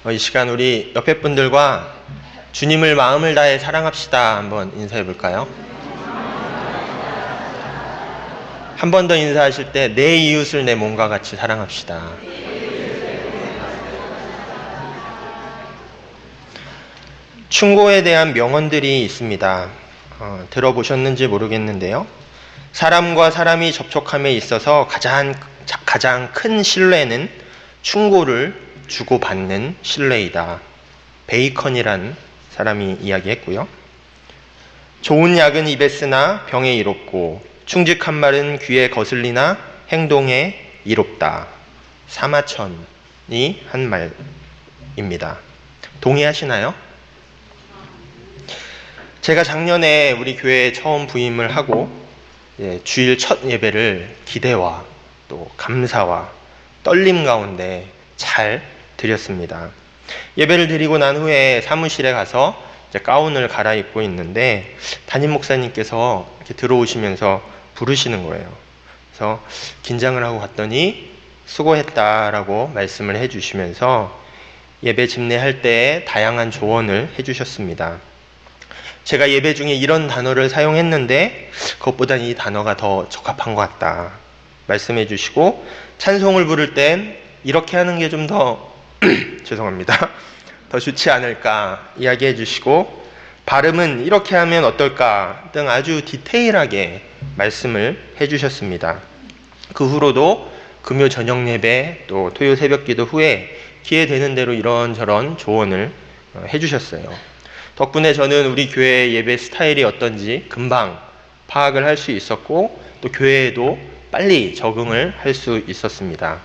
이 시간 우리 옆에 분들과 주님을 마음을 다해 사랑합시다 한번 인사해 볼까요? 한 번 더 인사하실 때 내 이웃을 내 몸과 같이 사랑합시다. 충고에 대한 명언들이 있습니다. 들어보셨는지 모르겠는데요. 사람과 사람이 접촉함에 있어서 가장 큰 신뢰는 충고를 주고받는 신뢰이다. 베이컨이란 사람이 이야기했고요. 좋은 약은 입에 쓰나 병에 이롭고 충직한 말은 귀에 거슬리나 행동에 이롭다. 사마천이 한 말입니다. 동의하시나요? 제가 작년에 우리 교회에 처음 부임을 하고 주일 첫 예배를 기대와 또 감사와 떨림 가운데 잘 드렸습니다. 예배를 드리고 난 후에 사무실에 가서 이제 가운을 갈아입고 있는데 담임 목사님께서 이렇게 들어오시면서 부르시는 거예요. 그래서 긴장을 하고 갔더니 수고했다라고 말씀을 해주시면서 예배 집례할 때 다양한 조언을 해주셨습니다. 제가 예배 중에 이런 단어를 사용했는데 그것보다는 이 단어가 더 적합한 것 같다 말씀해 주시고, 찬송을 부를 땐 이렇게 하는 게 좀 더 죄송합니다. 더 좋지 않을까 이야기해 주시고, 발음은 이렇게 하면 어떨까 등 아주 디테일하게 말씀을 해 주셨습니다. 그 후로도 금요 저녁 예배 또 토요 새벽 기도 후에 기회 되는 대로 이런저런 조언을 해 주셨어요. 덕분에 저는 우리 교회의 예배 스타일이 어떤지 금방 파악을 할 수 있었고 또 교회에도 빨리 적응을 할 수 있었습니다.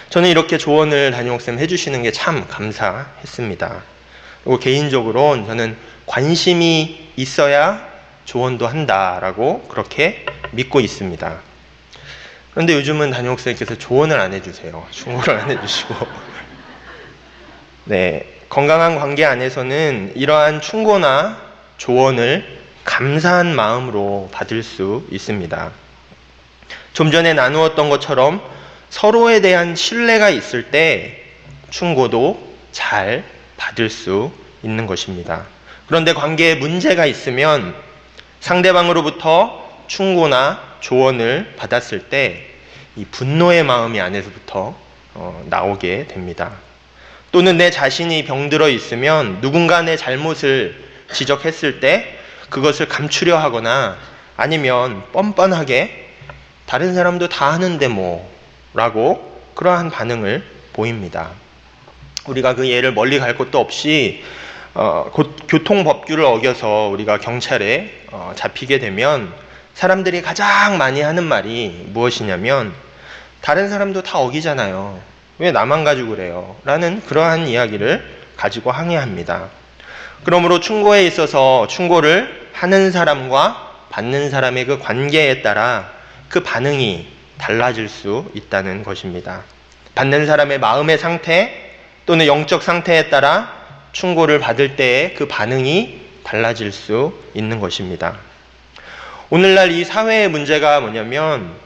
저는 이렇게 조언을 담임 목사님 해주시는 게 참 감사했습니다. 그리고 개인적으로 저는 관심이 있어야 조언도 한다라고 그렇게 믿고 있습니다. 그런데 요즘은 담임 목사님께서 조언을 안 해주세요. 충고를 안 해주시고 건강한 관계 안에서는 이러한 충고나 조언을 감사한 마음으로 받을 수 있습니다. 좀 전에 나누었던 것처럼 서로에 대한 신뢰가 있을 때 충고도 잘 받을 수 있는 것입니다. 그런데 관계에 문제가 있으면 상대방으로부터 충고나 조언을 받았을 때 이 분노의 마음이 안에서부터 나오게 됩니다. 또는 내 자신이 병들어 있으면 누군가 내 잘못을 지적했을 때 그것을 감추려 하거나 아니면 뻔뻔하게 다른 사람도 다 하는데 뭐 라고 그러한 반응을 보입니다. 우리가 그 예를 멀리 갈 것도 없이 교통법규를 어겨서 우리가 경찰에 잡히게 되면 사람들이 가장 많이 하는 말이 무엇이냐면 다른 사람도 다 어기잖아요. 왜 나만 가지고 그래요? 라는 그러한 이야기를 가지고 항의합니다. 그러므로 충고에 있어서 충고를 하는 사람과 받는 사람의 그 관계에 따라 그 반응이 달라질 수 있다는 것입니다. 받는 사람의 마음의 상태 또는 영적 상태에 따라 충고를 받을 때의 그 반응이 달라질 수 있는 것입니다. 오늘날 이 사회의 문제가 뭐냐면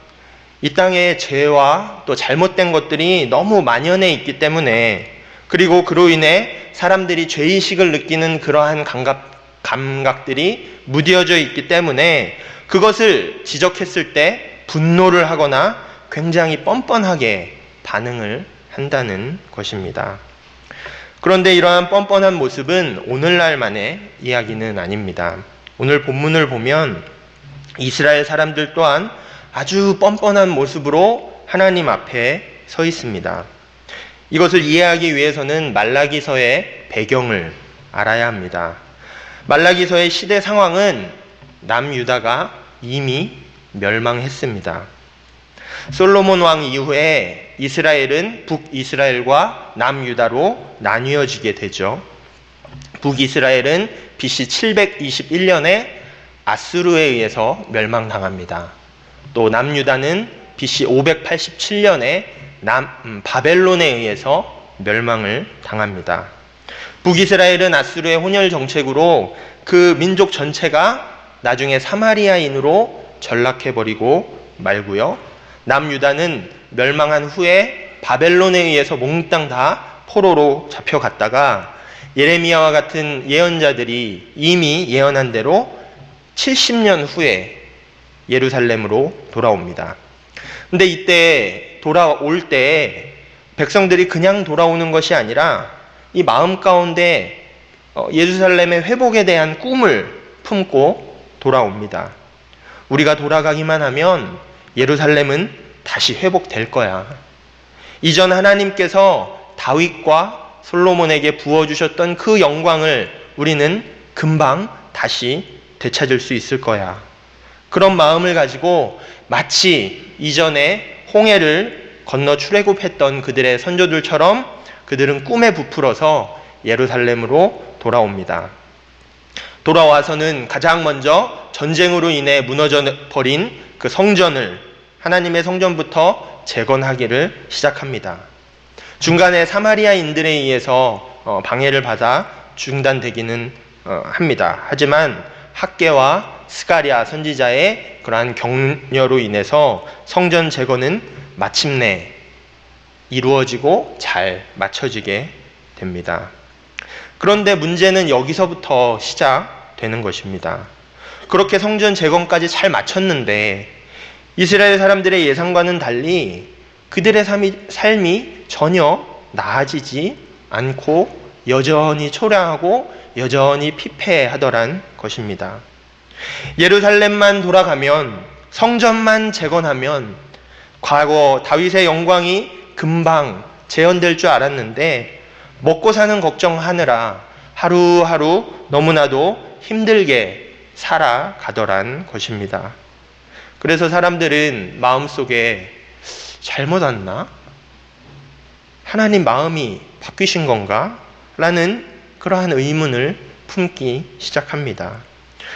이 땅에 죄와 또 잘못된 것들이 너무 만연해 있기 때문에, 그리고 그로 인해 사람들이 죄의식을 느끼는 그러한 감각들이 무뎌져 있기 때문에 그것을 지적했을 때 분노를 하거나 굉장히 뻔뻔하게 반응을 한다는 것입니다. 그런데 이러한 뻔뻔한 모습은 오늘날만의 이야기는 아닙니다. 오늘 본문을 보면 이스라엘 사람들 또한 아주 뻔뻔한 모습으로 하나님 앞에 서 있습니다. 이것을 이해하기 위해서는 말라기서의 배경을 알아야 합니다. 말라기서의 시대 상황은 남유다가 이미 멸망했습니다. 솔로몬 왕 이후에 이스라엘은 북이스라엘과 남유다로 나뉘어지게 되죠. 북이스라엘은 BC 721년에 아수르에 의해서 멸망당합니다. 또 남유다는 BC 587년에 바벨론에 의해서 멸망을 당합니다. 북이스라엘은 아수르의 혼혈 정책으로 그 민족 전체가 나중에 사마리아인으로 전락해버리고 말고요. 남유다는 멸망한 후에 바벨론에 의해서 몽땅 다 포로로 잡혀갔다가 예레미야와 같은 예언자들이 이미 예언한 대로 70년 후에 예루살렘으로 돌아옵니다. 근데 이때 돌아올 때 백성들이 그냥 돌아오는 것이 아니라 이 마음 가운데 예루살렘의 회복에 대한 꿈을 품고 돌아옵니다. 우리가 돌아가기만 하면 예루살렘은 다시 회복될 거야. 이전 하나님께서 다윗과 솔로몬에게 부어주셨던 그 영광을 우리는 금방 다시 되찾을 수 있을 거야. 그런 마음을 가지고 마치 이전에 홍해를 건너 출애굽했던 그들의 선조들처럼 그들은 꿈에 부풀어서 예루살렘으로 돌아옵니다. 돌아와서는 가장 먼저 전쟁으로 인해 무너져 버린 그 성전을, 하나님의 성전부터 재건하기를 시작합니다. 중간에 사마리아인들에 의해서 방해를 받아 중단되기는 합니다. 하지만 학개와 스가랴 선지자의 그러한 격려로 인해서 성전 재건은 마침내 이루어지고 잘 마쳐지게 됩니다. 그런데 문제는 여기서부터 시작되는 것입니다. 그렇게 성전 재건까지 잘 마쳤는데 이스라엘 사람들의 예상과는 달리 그들의 삶이 전혀 나아지지 않고 여전히 초라하고 여전히 피폐하더란 것입니다. 예루살렘만 돌아가면, 성전만 재건하면 과거 다윗의 영광이 금방 재현될 줄 알았는데 먹고 사는 걱정하느라 하루하루 너무나도 힘들게 살아가더란 것입니다. 그래서 사람들은 마음속에 잘못 왔나? 하나님 마음이 바뀌신 건가? 라는 그러한 의문을 품기 시작합니다.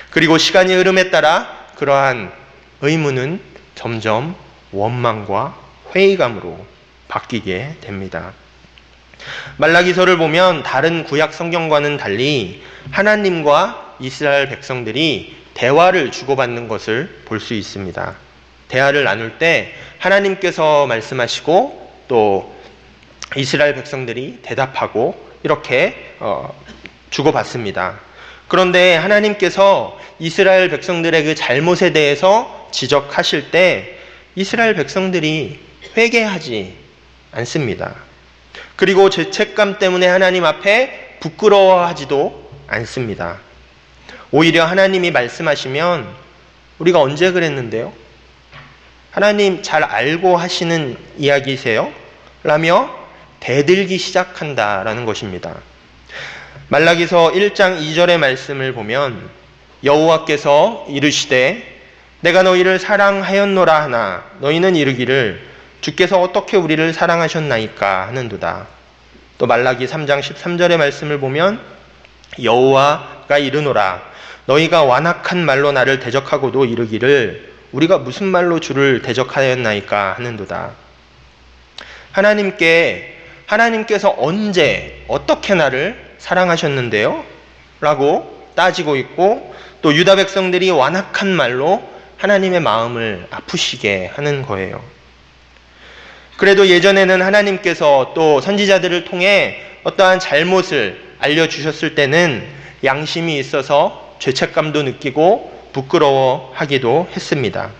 그리고 시간이 흐름에 따라 그러한 의문은 점점 원망과 회의감으로 바뀌게 됩니다. 말라기서를 보면 다른 구약 성경과는 달리 하나님과 이스라엘 백성들이 대화를 주고받는 것을 볼 수 있습니다. 대화를 나눌 때 하나님께서 말씀하시고 또 이스라엘 백성들이 대답하고 이렇게 주고받습니다. 그런데 하나님께서 이스라엘 백성들의 그 잘못에 대해서 지적하실 때 이스라엘 백성들이 회개하지 않습니다. 그리고 죄책감 때문에 하나님 앞에 부끄러워하지도 않습니다. 오히려 하나님이 말씀하시면 우리가 언제 그랬는데요? 하나님 잘 알고 하시는 이야기세요? 라며 대들기 시작한다라는 것입니다. 말라기서 1장 2절의 말씀을 보면 여호와께서 이르시되 내가 너희를 사랑하였노라 하나 너희는 이르기를 주께서 어떻게 우리를 사랑하셨나이까 하는도다. 또 말라기 3장 13절의 말씀을 보면 여호와가 이르노라 너희가 완악한 말로 나를 대적하고도 이르기를 우리가 무슨 말로 주를 대적하였나이까 하는도다. 하나님께서 언제 어떻게 나를 사랑하셨는데요? 라고 따지고 있고 또 유다 백성들이 완악한 말로 하나님의 마음을 아프시게 하는 거예요. 그래도 예전에는 하나님께서 또 선지자들을 통해 어떠한 잘못을 알려주셨을 때는 양심이 있어서 죄책감도 느끼고 부끄러워하기도 했습니다.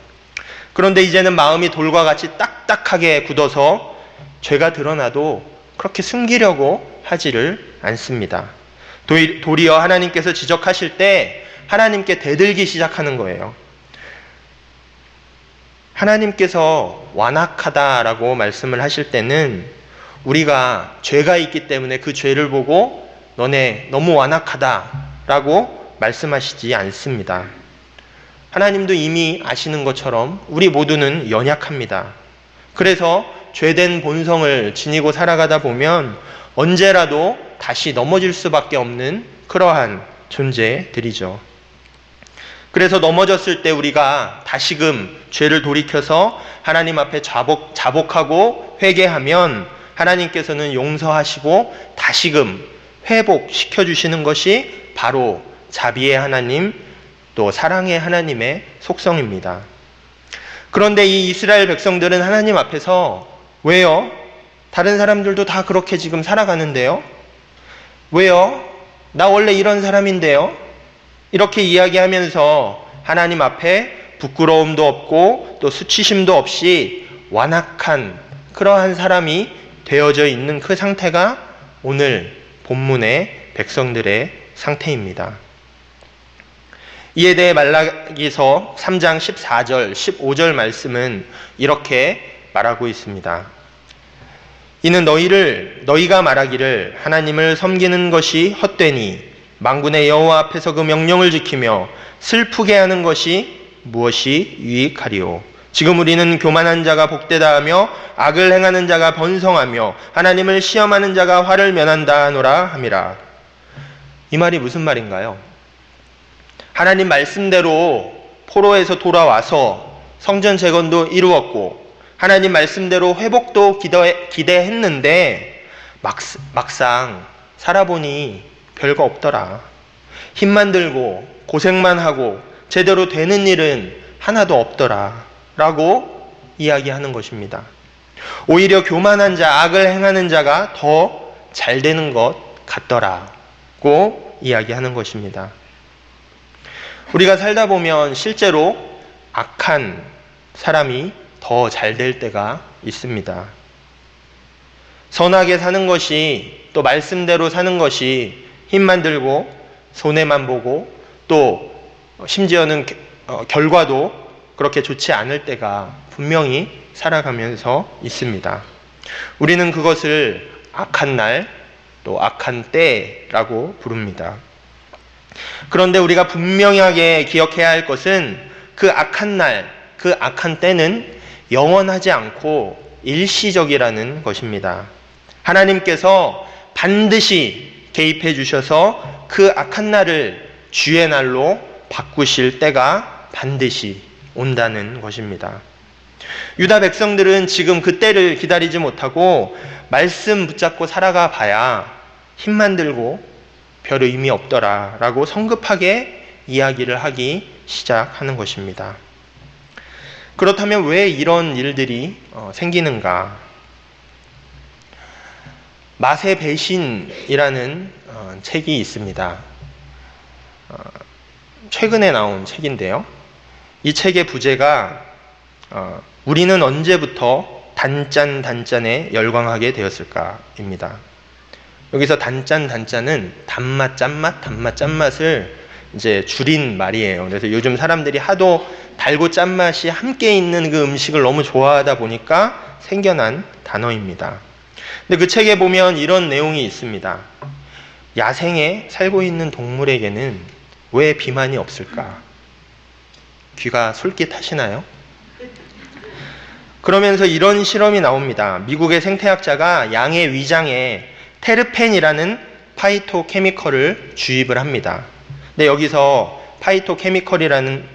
그런데 이제는 마음이 돌과 같이 딱딱하게 굳어서 죄가 드러나도 그렇게 숨기려고 하지를 않습니다. 도리어 하나님께서 지적하실 때 하나님께 대들기 시작하는 거예요. 하나님께서 완악하다라고 말씀을 하실 때는 우리가 죄가 있기 때문에 그 죄를 보고 너네 너무 완악하다라고 말씀하시지 않습니다. 하나님도 이미 아시는 것처럼 우리 모두는 연약합니다. 그래서 죄된 본성을 지니고 살아가다 보면 언제라도 다시 넘어질 수밖에 없는 그러한 존재들이죠. 그래서 넘어졌을 때 우리가 다시금 죄를 돌이켜서 하나님 앞에 자복하고 회개하면 하나님께서는 용서하시고 다시금 회복시켜 주시는 것이 바로 자비의 하나님 또 사랑의 하나님의 속성입니다. 그런데 이 이스라엘 백성들은 하나님 앞에서 왜요? 다른 사람들도 다 그렇게 지금 살아가는데요. 왜요? 나 원래 이런 사람인데요. 이렇게 이야기하면서 하나님 앞에 부끄러움도 없고 또 수치심도 없이 완악한 그러한 사람이 되어져 있는 그 상태가 오늘 본문의 백성들의 상태입니다. 이에 대해 말라기서 3장 14절, 15절 말씀은 이렇게 말하고 있습니다. 이는 너희가 말하기를 하나님을 섬기는 것이 헛되니 만군의 여호와 앞에서 그 명령을 지키며 슬프게 하는 것이 무엇이 유익하리요. 지금 우리는 교만한 자가 복되다 하며 악을 행하는 자가 번성하며 하나님을 시험하는 자가 화를 면한다 하노라 함이라. 이 말이 무슨 말인가요? 하나님 말씀대로 포로에서 돌아와서 성전 재건도 이루었고 하나님 말씀대로 회복도 기대했는데 막상 살아보니 별거 없더라. 힘만 들고 고생만 하고 제대로 되는 일은 하나도 없더라 라고 이야기하는 것입니다. 오히려 교만한 자, 악을 행하는 자가 더 잘 되는 것 같더라고 이야기하는 것입니다. 우리가 살다 보면 실제로 악한 사람이 더 잘 될 때가 있습니다. 선하게 사는 것이, 또 말씀대로 사는 것이 힘만 들고 손해만 보고 또 심지어는 결과도 그렇게 좋지 않을 때가 분명히 살아가면서 있습니다. 우리는 그것을 악한 날, 또 악한 때라고 부릅니다. 그런데 우리가 분명하게 기억해야 할 것은 그 악한 날, 그 악한 때는 영원하지 않고 일시적이라는 것입니다. 하나님께서 반드시 개입해 주셔서 그 악한 날을 주의 날로 바꾸실 때가 반드시 온다는 것입니다. 유다 백성들은 지금 그 때를 기다리지 못하고 말씀 붙잡고 살아가 봐야 힘만 들고 별 의미 없더라 라고 성급하게 이야기를 하기 시작하는 것입니다. 그렇다면 왜 이런 일들이 생기는가? 맛의 배신이라는 책이 있습니다. 최근에 나온 책인데요. 이 책의 부제가 우리는 언제부터 단짠에 열광하게 되었을까입니다. 여기서 단짠은 단맛, 짠맛을 이제 줄인 말이에요. 그래서 요즘 사람들이 하도 달고 짠맛이 함께 있는 그 음식을 너무 좋아하다 보니까 생겨난 단어입니다. 근데 그 책에 보면 이런 내용이 있습니다. 야생에 살고 있는 동물에게는 왜 비만이 없을까? 귀가 솔깃하시나요? 그러면서 이런 실험이 나옵니다. 미국의 생태학자가 양의 위장에 테르펜이라는 파이토케미컬을 주입을 합니다. 근데 여기서 파이토케미컬이라는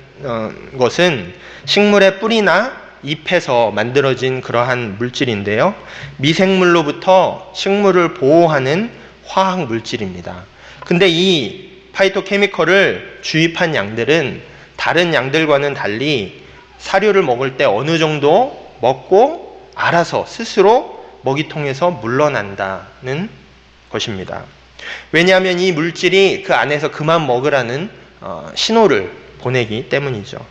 것은 식물의 뿌리나 잎에서 만들어진 그러한 물질인데요. 미생물로부터 식물을 보호하는 화학 물질입니다. 근데 이 파이토케미컬을 주입한 양들은 다른 양들과는 달리 사료를 먹을 때 어느 정도 먹고 알아서 스스로 먹이통에서 물러난다는 것입니다. 왜냐하면 이 물질이 그 안에서 그만 먹으라는 신호를 보내기 때문이죠.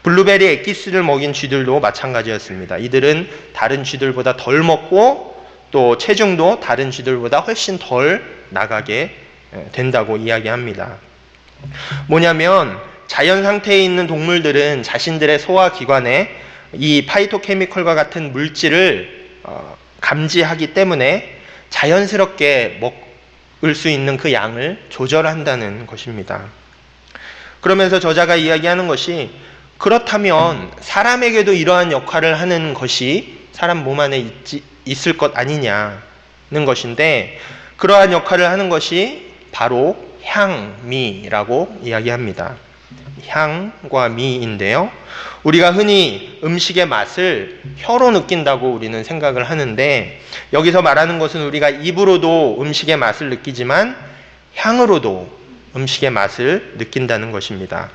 블루베리 엑기스를 먹인 쥐들도 마찬가지였습니다. 이들은 다른 쥐들보다 덜 먹고 또 체중도 다른 쥐들보다 훨씬 덜 나가게 된다고 이야기합니다. 뭐냐면 자연 상태에 있는 동물들은 자신들의 소화기관에 이 파이토케미컬과 같은 물질을 감지하기 때문에 자연스럽게 먹을 수 있는 그 양을 조절한다는 것입니다. 그러면서 저자가 이야기하는 것이 그렇다면 사람에게도 이러한 역할을 하는 것이 사람 몸 안에 있을 것 아니냐는 것인데 그러한 역할을 하는 것이 바로 향미라고 이야기합니다. 향과 미인데요. 우리가 흔히 음식의 맛을 혀로 느낀다고 우리는 생각을 하는데 여기서 말하는 것은 우리가 입으로도 음식의 맛을 느끼지만 향으로도 음식의 맛을 느낀다는 것입니다.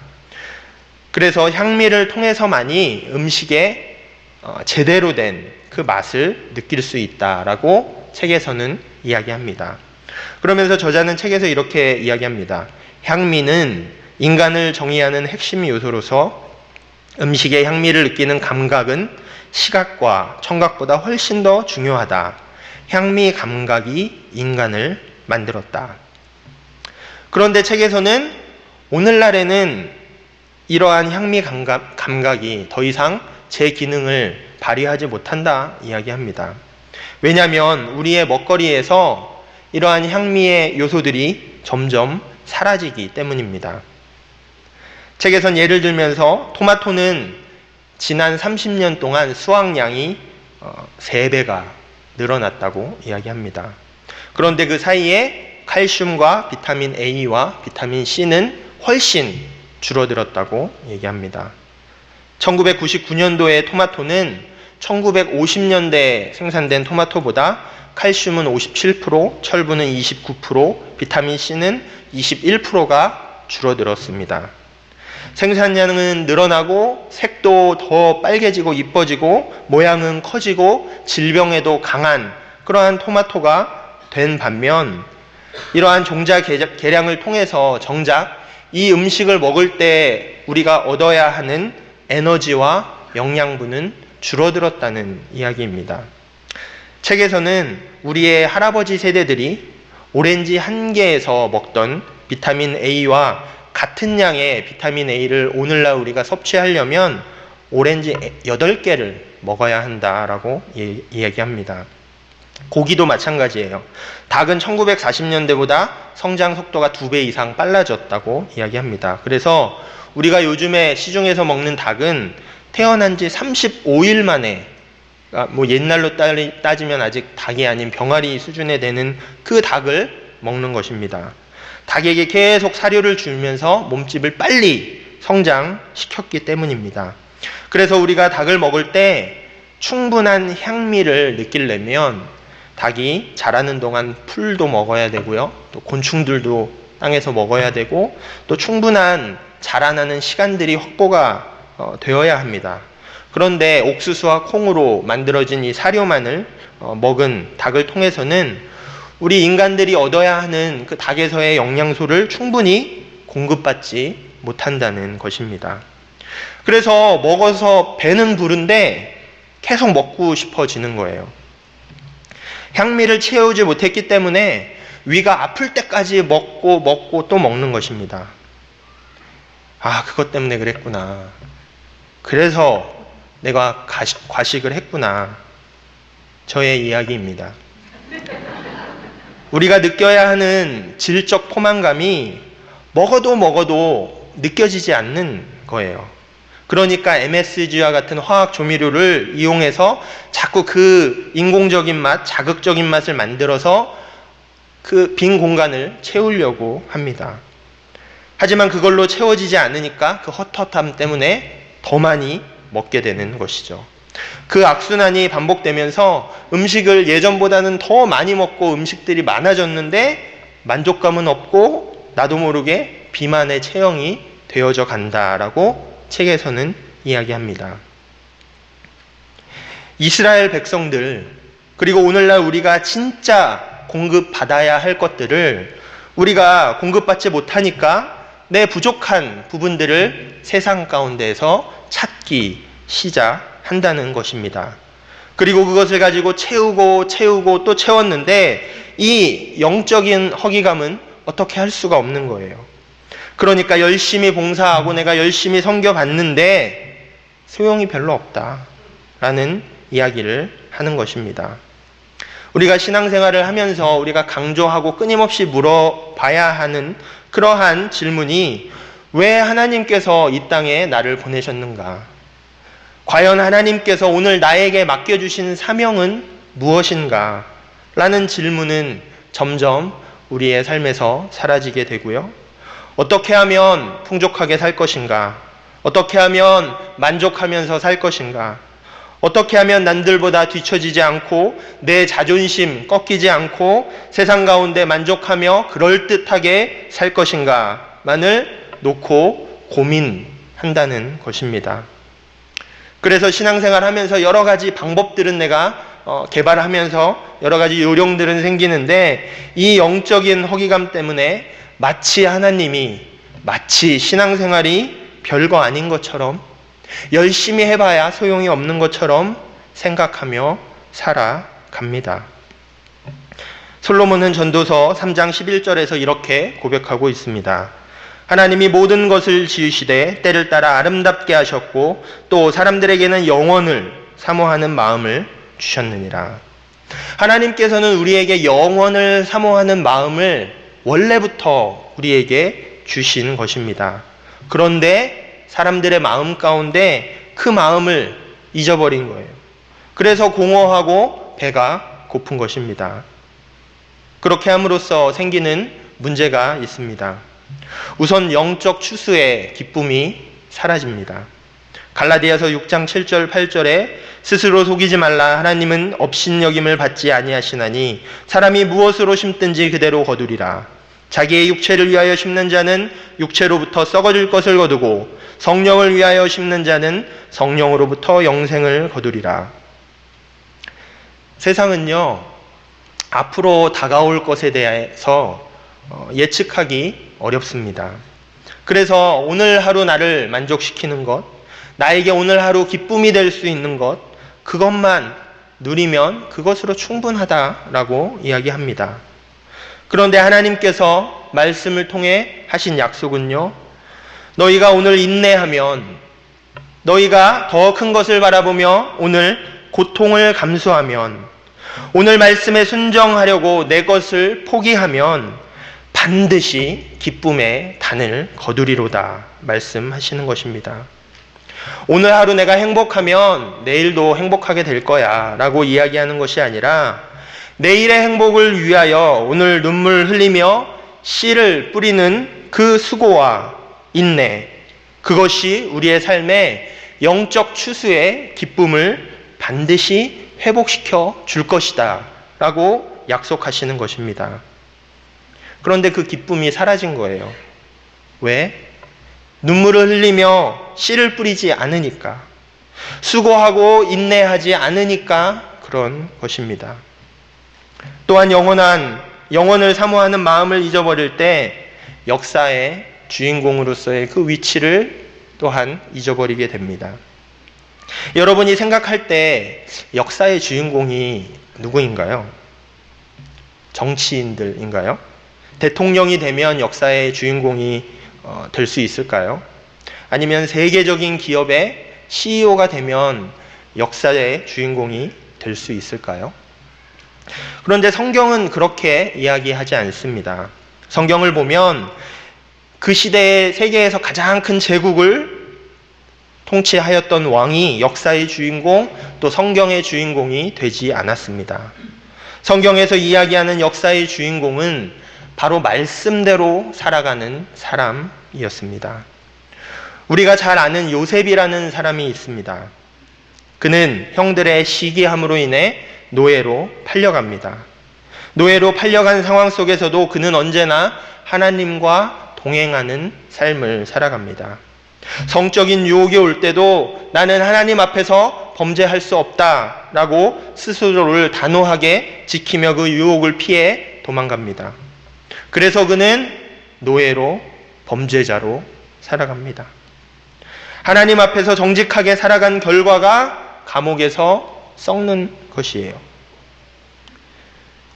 그래서 향미를 통해서만이 음식의 제대로 된 그 맛을 느낄 수 있다라고 책에서는 이야기합니다. 그러면서 저자는 책에서 이렇게 이야기합니다. 향미는 인간을 정의하는 핵심 요소로서 음식의 향미를 느끼는 감각은 시각과 청각보다 훨씬 더 중요하다. 향미 감각이 인간을 만들었다. 그런데 책에서는 오늘날에는 이러한 향미 감각이 더 이상 제 기능을 발휘하지 못한다 이야기합니다. 왜냐하면 우리의 먹거리에서 이러한 향미의 요소들이 점점 사라지기 때문입니다. 책에선 예를 들면서 토마토는 지난 30년 동안 수확량이 3배가 늘어났다고 이야기합니다. 그런데 그 사이에 칼슘과 비타민 A와 비타민 C는 훨씬 줄어들었다고 얘기합니다. 1999년도의 토마토는 1950년대에 생산된 토마토보다 칼슘은 57%, 철분은 29%, 비타민 C는 21%가 줄어들었습니다. 생산량은 늘어나고 색도 더 빨개지고 이뻐지고 모양은 커지고 질병에도 강한 그러한 토마토가 된 반면 이러한 종자 개량을 통해서 정작 이 음식을 먹을 때 우리가 얻어야 하는 에너지와 영양분은 줄어들었다는 이야기입니다. 책에서는 우리의 할아버지 세대들이 오렌지 한 개에서 먹던 비타민 A와 같은 양의 비타민 A를 오늘날 우리가 섭취하려면 오렌지 8개를 먹어야 한다라고 이야기합니다. 고기도 마찬가지예요. 닭은 1940년대보다 성장 속도가 2배 이상 빨라졌다고 이야기합니다. 그래서 우리가 요즘에 시중에서 먹는 닭은 태어난 지 35일 만에 옛날로 따지면 아직 닭이 아닌 병아리 수준에 되는 그 닭을 먹는 것입니다. 닭에게 계속 사료를 주면서 몸집을 빨리 성장시켰기 때문입니다. 그래서 우리가 닭을 먹을 때 충분한 향미를 느끼려면 닭이 자라는 동안 풀도 먹어야 되고요. 또 곤충들도 땅에서 먹어야 되고 또 충분한 자라나는 시간들이 확보가 되어야 합니다. 그런데 옥수수와 콩으로 만들어진 이 사료만을 먹은 닭을 통해서는 우리 인간들이 얻어야 하는 그 닭에서의 영양소를 충분히 공급받지 못한다는 것입니다. 그래서 먹어서 배는 부른데 계속 먹고 싶어지는 거예요. 향미를 채우지 못했기 때문에 위가 아플 때까지 먹고 또 먹는 것입니다. 아, 그것 때문에 그랬구나. 그래서 내가 과식을 했구나. 저의 이야기입니다. 우리가 느껴야 하는 질적 포만감이 먹어도 느껴지지 않는 거예요. 그러니까 MSG와 같은 화학 조미료를 이용해서 자꾸 그 인공적인 맛, 자극적인 맛을 만들어서 그 빈 공간을 채우려고 합니다. 하지만 그걸로 채워지지 않으니까 그 헛헛함 때문에 더 많이 먹게 되는 것이죠. 그 악순환이 반복되면서 음식을 예전보다는 더 많이 먹고 음식들이 많아졌는데 만족감은 없고 나도 모르게 비만의 체형이 되어져 간다라고 책에서는 이야기합니다. 이스라엘 백성들, 그리고 오늘날 우리가 진짜 공급받아야 할 것들을 우리가 공급받지 못하니까 내 부족한 부분들을 세상 가운데에서 찾기 시작한다는 것입니다. 그리고 그것을 가지고 채우고 또 채웠는데 이 영적인 허기감은 어떻게 할 수가 없는 거예요. 그러니까 열심히 봉사하고 내가 열심히 섬겨봤는데 소용이 별로 없다라는 이야기를 하는 것입니다. 우리가 신앙생활을 하면서 우리가 강조하고 끊임없이 물어봐야 하는 그러한 질문이 왜 하나님께서 이 땅에 나를 보내셨는가? 과연 하나님께서 오늘 나에게 맡겨주신 사명은 무엇인가? 라는 질문은 점점 우리의 삶에서 사라지게 되고요. 어떻게 하면 풍족하게 살 것인가? 어떻게 하면 만족하면서 살 것인가? 어떻게 하면 남들보다 뒤처지지 않고 내 자존심 꺾이지 않고 세상 가운데 만족하며 그럴듯하게 살 것인가만을 놓고 고민한다는 것입니다. 그래서 신앙생활 하면서 여러 가지 방법들은 내가 개발하면서 여러 가지 요령들은 생기는데, 이 영적인 허기감 때문에 마치 신앙생활이 별거 아닌 것처럼, 열심히 해봐야 소용이 없는 것처럼 생각하며 살아갑니다. 솔로몬은 전도서 3장 11절에서 이렇게 고백하고 있습니다. 하나님이 모든 것을 지으시되 때를 따라 아름답게 하셨고 또 사람들에게는 영원을 사모하는 마음을 주셨느니라. 하나님께서는 우리에게 영원을 사모하는 마음을 원래부터 우리에게 주신 것입니다. 그런데 사람들의 마음 가운데 그 마음을 잊어버린 거예요. 그래서 공허하고 배가 고픈 것입니다. 그렇게 함으로써 생기는 문제가 있습니다. 우선 영적 추수의 기쁨이 사라집니다. 갈라디아서 6장 7절 8절에 스스로 속이지 말라. 하나님은 업신여김을 받지 아니하시나니 사람이 무엇으로 심든지 그대로 거두리라. 자기의 육체를 위하여 심는 자는 육체로부터 썩어질 것을 거두고 성령을 위하여 심는 자는 성령으로부터 영생을 거두리라. 세상은요, 앞으로 다가올 것에 대해서 예측하기 어렵습니다. 그래서 오늘 하루 나를 만족시키는 것, 나에게 오늘 하루 기쁨이 될 수 있는 것, 그것만 누리면 그것으로 충분하다라고 이야기합니다. 그런데 하나님께서 말씀을 통해 하신 약속은요, 너희가 오늘 인내하면, 너희가 더 큰 것을 바라보며 오늘 고통을 감수하면, 오늘 말씀에 순종하려고 내 것을 포기하면 반드시 기쁨의 단을 거두리로다 말씀하시는 것입니다. 오늘 하루 내가 행복하면 내일도 행복하게 될 거야 라고 이야기하는 것이 아니라, 내일의 행복을 위하여 오늘 눈물 흘리며 씨를 뿌리는 그 수고와 인내, 그것이 우리의 삶에 영적 추수의 기쁨을 반드시 회복시켜 줄 것이다 라고 약속하시는 것입니다. 그런데 그 기쁨이 사라진 거예요. 왜? 눈물을 흘리며 씨를 뿌리지 않으니까, 수고하고 인내하지 않으니까 그런 것입니다. 또한 영원을 사모하는 마음을 잊어버릴 때 역사의 주인공으로서의 그 위치를 또한 잊어버리게 됩니다. 여러분이 생각할 때 역사의 주인공이 누구인가요? 정치인들인가요? 대통령이 되면 역사의 주인공이 될 수 있을까요? 아니면 세계적인 기업의 CEO가 되면 역사의 주인공이 될 수 있을까요? 그런데 성경은 그렇게 이야기하지 않습니다. 성경을 보면 그 시대의 세계에서 가장 큰 제국을 통치하였던 왕이 역사의 주인공, 또 성경의 주인공이 되지 않았습니다. 성경에서 이야기하는 역사의 주인공은 바로 말씀대로 살아가는 사람이었습니다. 우리가 잘 아는 요셉이라는 사람이 있습니다. 그는 형들의 시기함으로 인해 노예로 팔려갑니다. 노예로 팔려간 상황 속에서도 그는 언제나 하나님과 동행하는 삶을 살아갑니다. 성적인 유혹이 올 때도 나는 하나님 앞에서 범죄할 수 없다라고 스스로를 단호하게 지키며 그 유혹을 피해 도망갑니다. 그래서 그는 노예로, 범죄자로 살아갑니다. 하나님 앞에서 정직하게 살아간 결과가 감옥에서 썩는 것이에요.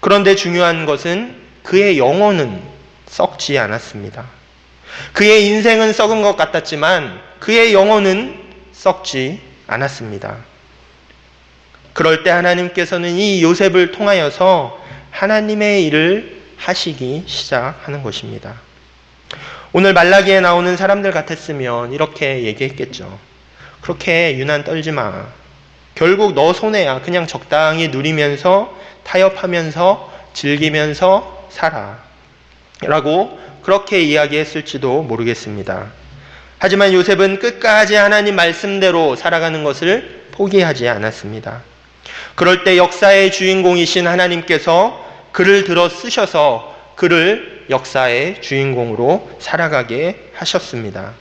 그런데 중요한 것은 그의 영혼은 썩지 않았습니다. 그의 인생은 썩은 것 같았지만 그의 영혼은 썩지 않았습니다. 그럴 때 하나님께서는 이 요셉을 통하여서 하나님의 일을 하시기 시작하는 것입니다. 오늘 말라기에 나오는 사람들 같았으면 이렇게 얘기했겠죠. 그렇게 유난 떨지 마. 결국 너 손해야. 그냥 적당히 누리면서 타협하면서 즐기면서 살아. 라고 그렇게 이야기했을지도 모르겠습니다. 하지만 요셉은 끝까지 하나님 말씀대로 살아가는 것을 포기하지 않았습니다. 그럴 때 역사의 주인공이신 하나님께서 그를 들어 쓰셔서 그를 역사의 주인공으로 살아가게 하셨습니다.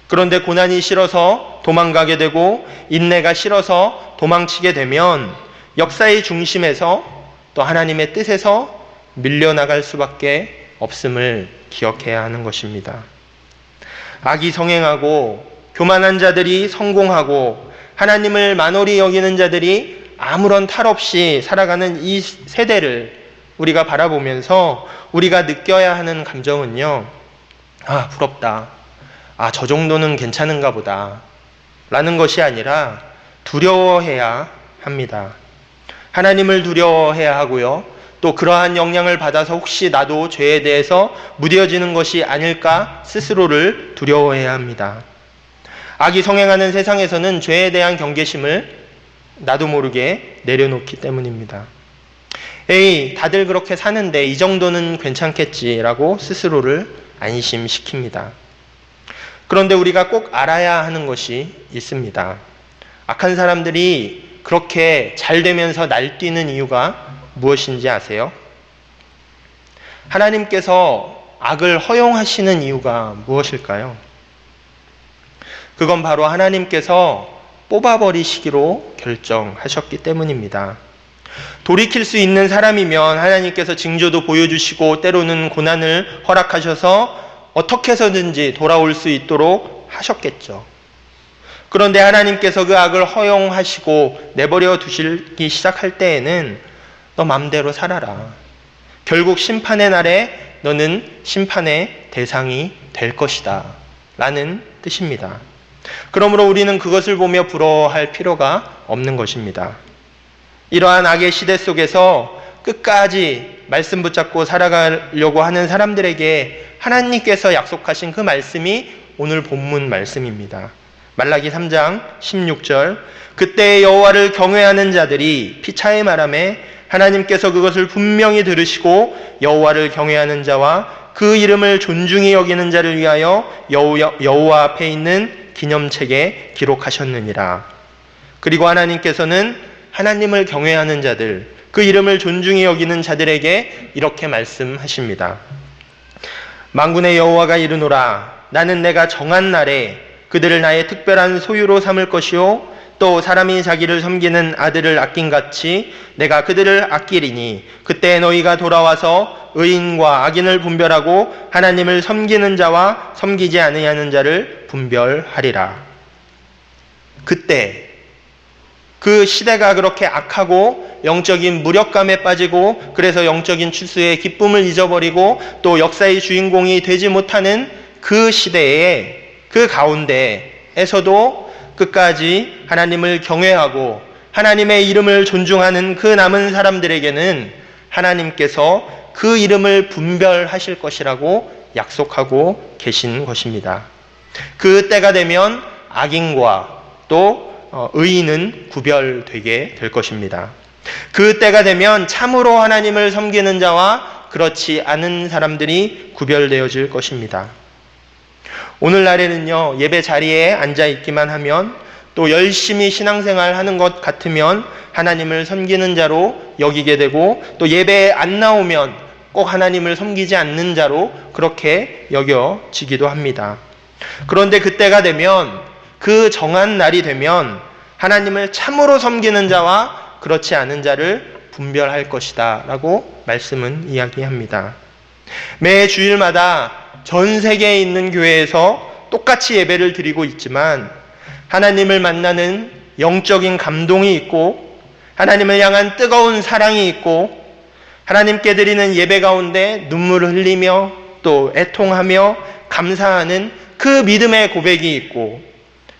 그런데 고난이 싫어서 도망가게 되고 인내가 싫어서 도망치게 되면 역사의 중심에서 또 하나님의 뜻에서 밀려나갈 수밖에 없음을 기억해야 하는 것입니다. 악이 성행하고 교만한 자들이 성공하고 하나님을 만홀히 여기는 자들이 아무런 탈 없이 살아가는 이 세대를 우리가 바라보면서 우리가 느껴야 하는 감정은요, 아, 부럽다. 아, 저 정도는 괜찮은가 보다. 라는 것이 아니라 두려워해야 합니다. 하나님을 두려워해야 하고요. 또 그러한 영향을 받아서 혹시 나도 죄에 대해서 무뎌지는 것이 아닐까 스스로를 두려워해야 합니다. 악이 성행하는 세상에서는 죄에 대한 경계심을 나도 모르게 내려놓기 때문입니다. 에이, 다들 그렇게 사는데 이 정도는 괜찮겠지라고 스스로를 안심시킵니다. 그런데 우리가 꼭 알아야 하는 것이 있습니다. 악한 사람들이 그렇게 잘 되면서 날뛰는 이유가 무엇인지 아세요? 하나님께서 악을 허용하시는 이유가 무엇일까요? 그건 바로 하나님께서 뽑아버리시기로 결정하셨기 때문입니다. 돌이킬 수 있는 사람이면 하나님께서 징조도 보여주시고 때로는 고난을 허락하셔서 어떻게 해서든지 돌아올 수 있도록 하셨겠죠. 그런데 하나님께서 그 악을 허용하시고 내버려 두시기 시작할 때에는 너 맘대로 살아라. 결국 심판의 날에 너는 심판의 대상이 될 것이다. 라는 뜻입니다. 그러므로 우리는 그것을 보며 부러워할 필요가 없는 것입니다. 이러한 악의 시대 속에서 끝까지 말씀 붙잡고 살아가려고 하는 사람들에게 하나님께서 약속하신 그 말씀이 오늘 본문 말씀입니다. 말라기 3장 16절, 그때 여호와를 경외하는 자들이 피차의 말하매 하나님께서 그것을 분명히 들으시고 여호와를 경외하는 자와 그 이름을 존중히 여기는 자를 위하여 여호와 앞에 있는 기념책에 기록하셨느니라. 그리고 하나님께서는 하나님을 경외하는 자들, 그 이름을 존중히 여기는 자들에게 이렇게 말씀하십니다. 만군의 여호와가 이르노라. 나는 내가 정한 날에 그들을 나의 특별한 소유로 삼을 것이요 또 사람이 자기를 섬기는 아들을 아낀같이 내가 그들을 아끼리니 그때 너희가 돌아와서 의인과 악인을 분별하고 하나님을 섬기는 자와 섬기지 아니하는 자를 분별하리라. 그때 그 시대가 그렇게 악하고 영적인 무력감에 빠지고 그래서 영적인 추수의 기쁨을 잊어버리고 또 역사의 주인공이 되지 못하는 그 시대에 그 가운데에서도 끝까지 하나님을 경외하고 하나님의 이름을 존중하는 그 남은 사람들에게는 하나님께서 그 이름을 분별하실 것이라고 약속하고 계신 것입니다. 그 때가 되면 악인과 또 의인은 구별되게 될 것입니다. 그 때가 되면 참으로 하나님을 섬기는 자와 그렇지 않은 사람들이 구별되어질 것입니다. 오늘날에는요, 예배 자리에 앉아있기만 하면 또 열심히 신앙생활 하는 것 같으면 하나님을 섬기는 자로 여기게 되고 또 예배에 안 나오면 꼭 하나님을 섬기지 않는 자로 그렇게 여겨지기도 합니다. 그런데 그때가 되면 그 정한 날이 되면 하나님을 참으로 섬기는 자와 그렇지 않은 자를 분별할 것이다 라고 말씀은 이야기합니다. 매 주일마다 전 세계에 있는 교회에서 똑같이 예배를 드리고 있지만 하나님을 만나는 영적인 감동이 있고 하나님을 향한 뜨거운 사랑이 있고 하나님께 드리는 예배 가운데 눈물을 흘리며 또 애통하며 감사하는 그 믿음의 고백이 있고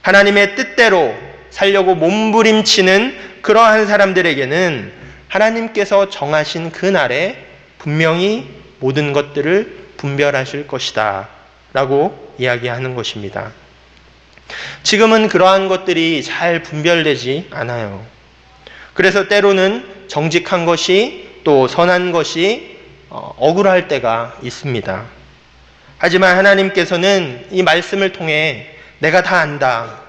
하나님의 뜻대로 살려고 몸부림치는 그러한 사람들에게는 하나님께서 정하신 그 날에 분명히 모든 것들을 분별하실 것이다 라고 이야기하는 것입니다. 지금은 그러한 것들이 잘 분별되지 않아요. 그래서 때로는 정직한 것이 또 선한 것이 억울할 때가 있습니다. 하지만 하나님께서는 이 말씀을 통해 내가 다 안다,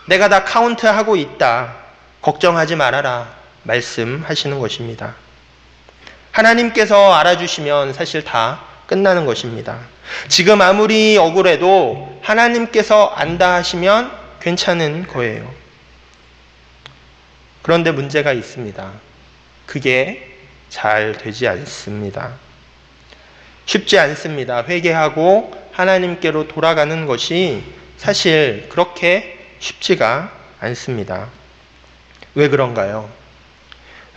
내가 다 카운트하고 있다, 걱정하지 말아라 말씀하시는 것입니다. 하나님께서 알아주시면 사실 다 끝나는 것입니다. 지금 아무리 억울해도 하나님께서 안다 하시면 괜찮은 거예요. 그런데 문제가 있습니다. 그게 잘 되지 않습니다. 쉽지 않습니다. 회개하고 하나님께로 돌아가는 것이 사실 그렇게 쉽지가 않습니다. 왜 그런가요?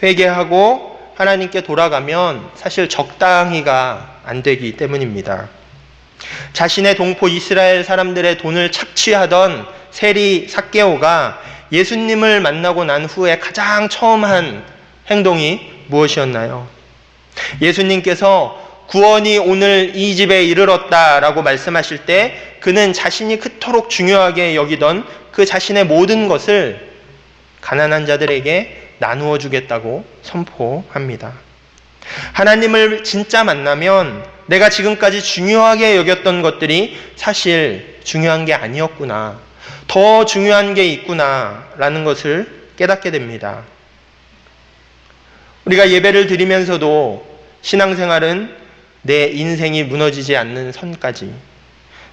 회개하고 하나님께 돌아가면 사실 적당히가 안 되기 때문입니다. 자신의 동포 이스라엘 사람들의 돈을 착취하던 세리 삭개오가 예수님을 만나고 난 후에 가장 처음 한 행동이 무엇이었나요? 예수님께서 구원이 오늘 이 집에 이르렀다라고 말씀하실 때 그는 자신이 그토록 중요하게 여기던 그 자신의 모든 것을 가난한 자들에게 나누어 주겠다고 선포합니다. 하나님을 진짜 만나면 내가 지금까지 중요하게 여겼던 것들이 사실 중요한 게 아니었구나, 더 중요한 게 있구나 라는 것을 깨닫게 됩니다. 우리가 예배를 드리면서도 신앙생활은 내 인생이 무너지지 않는 선까지,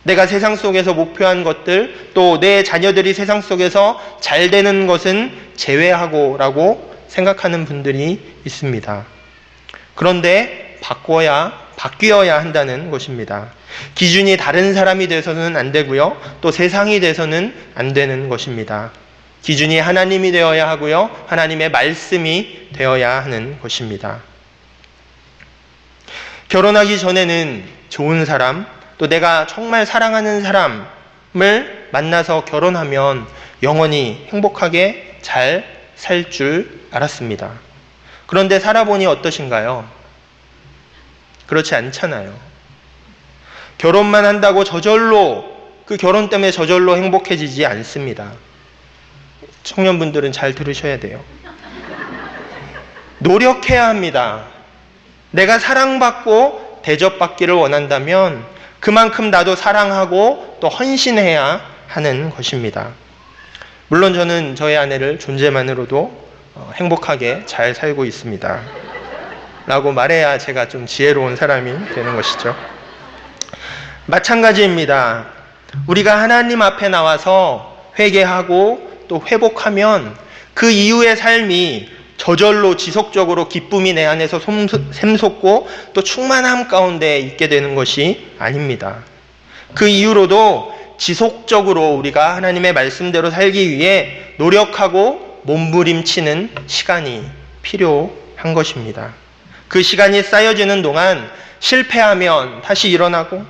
내가 세상 속에서 목표한 것들, 또 내 자녀들이 세상 속에서 잘 되는 것은 제외하고라고 생각하는 분들이 있습니다. 그런데 바뀌어야 한다는 것입니다. 기준이 다른 사람이 돼서는 안 되고요, 또 세상이 돼서는 안 되는 것입니다. 기준이 하나님이 되어야 하고요, 하나님의 말씀이 되어야 하는 것입니다. 결혼하기 전에는 좋은 사람, 또 내가 정말 사랑하는 사람을 만나서 결혼하면 영원히 행복하게 잘 살 줄 알았습니다. 그런데 살아보니 어떠신가요? 그렇지 않잖아요. 결혼만 한다고 그 결혼 때문에 저절로 행복해지지 않습니다. 청년분들은 잘 들으셔야 돼요. 노력해야 합니다. 내가 사랑받고 대접받기를 원한다면 그만큼 나도 사랑하고 또 헌신해야 하는 것입니다. 물론 저는 저의 아내를 존재만으로도 행복하게 잘 살고 있습니다. 라고 말해야 제가 좀 지혜로운 사람이 되는 것이죠. 마찬가지입니다. 우리가 하나님 앞에 나와서 회개하고 또 회복하면 그 이후의 삶이 저절로 지속적으로 기쁨이 내 안에서 샘솟고 또 충만함 가운데 있게 되는 것이 아닙니다. 그 이후로도 지속적으로 우리가 하나님의 말씀대로 살기 위해 노력하고 몸부림치는 시간이 필요한 것입니다. 그 시간이 쌓여지는 동안 실패하면 다시 일어나고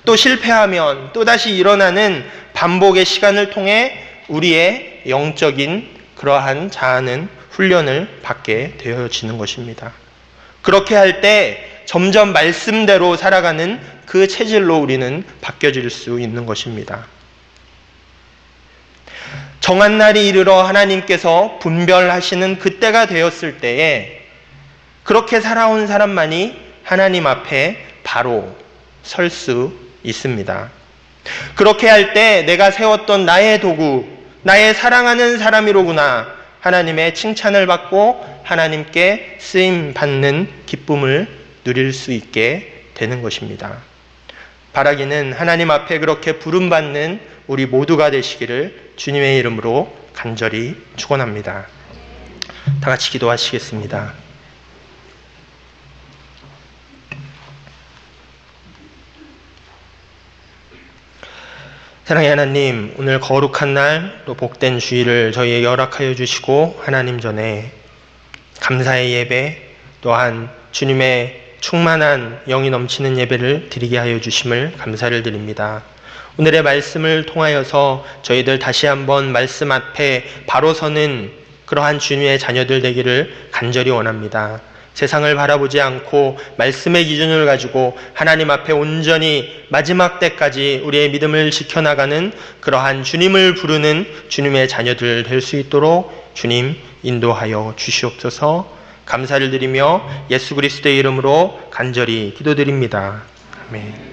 또 실패하면 또 다시 일어나는 반복의 시간을 통해 우리의 영적인 그러한 자아는 훈련을 받게 되어지는 것입니다. 그렇게 할 때 점점 말씀대로 살아가는 그 체질로 우리는 바뀌어질 수 있는 것입니다. 정한 날이 이르러 하나님께서 분별하시는 그때가 되었을 때에 그렇게 살아온 사람만이 하나님 앞에 바로 설 수 있습니다. 그렇게 할 때 내가 세웠던 나의 도구, 나의 사랑하는 사람이로구나, 하나님의 칭찬을 받고 하나님께 쓰임 받는 기쁨을 누릴 수 있게 되는 것입니다. 바라기는 하나님 앞에 그렇게 부름받는 우리 모두가 되시기를 주님의 이름으로 간절히 축원합니다. 다 같이 기도하시겠습니다. 사랑의 하나님, 오늘 거룩한 날, 또 복된 주일을 저희에게 허락하여 주시고 하나님 전에 감사의 예배, 또한 주님의 충만한 영이 넘치는 예배를 드리게 하여 주심을 감사를 드립니다. 오늘의 말씀을 통하여서 저희들 다시 한번 말씀 앞에 바로 서는 그러한 주님의 자녀들 되기를 간절히 원합니다. 세상을 바라보지 않고 말씀의 기준을 가지고 하나님 앞에 온전히 마지막 때까지 우리의 믿음을 지켜나가는 그러한 주님을 부르는 주님의 자녀들 될 수 있도록 주님 인도하여 주시옵소서. 감사를 드리며 예수 그리스도의 이름으로 간절히 기도드립니다. 아멘.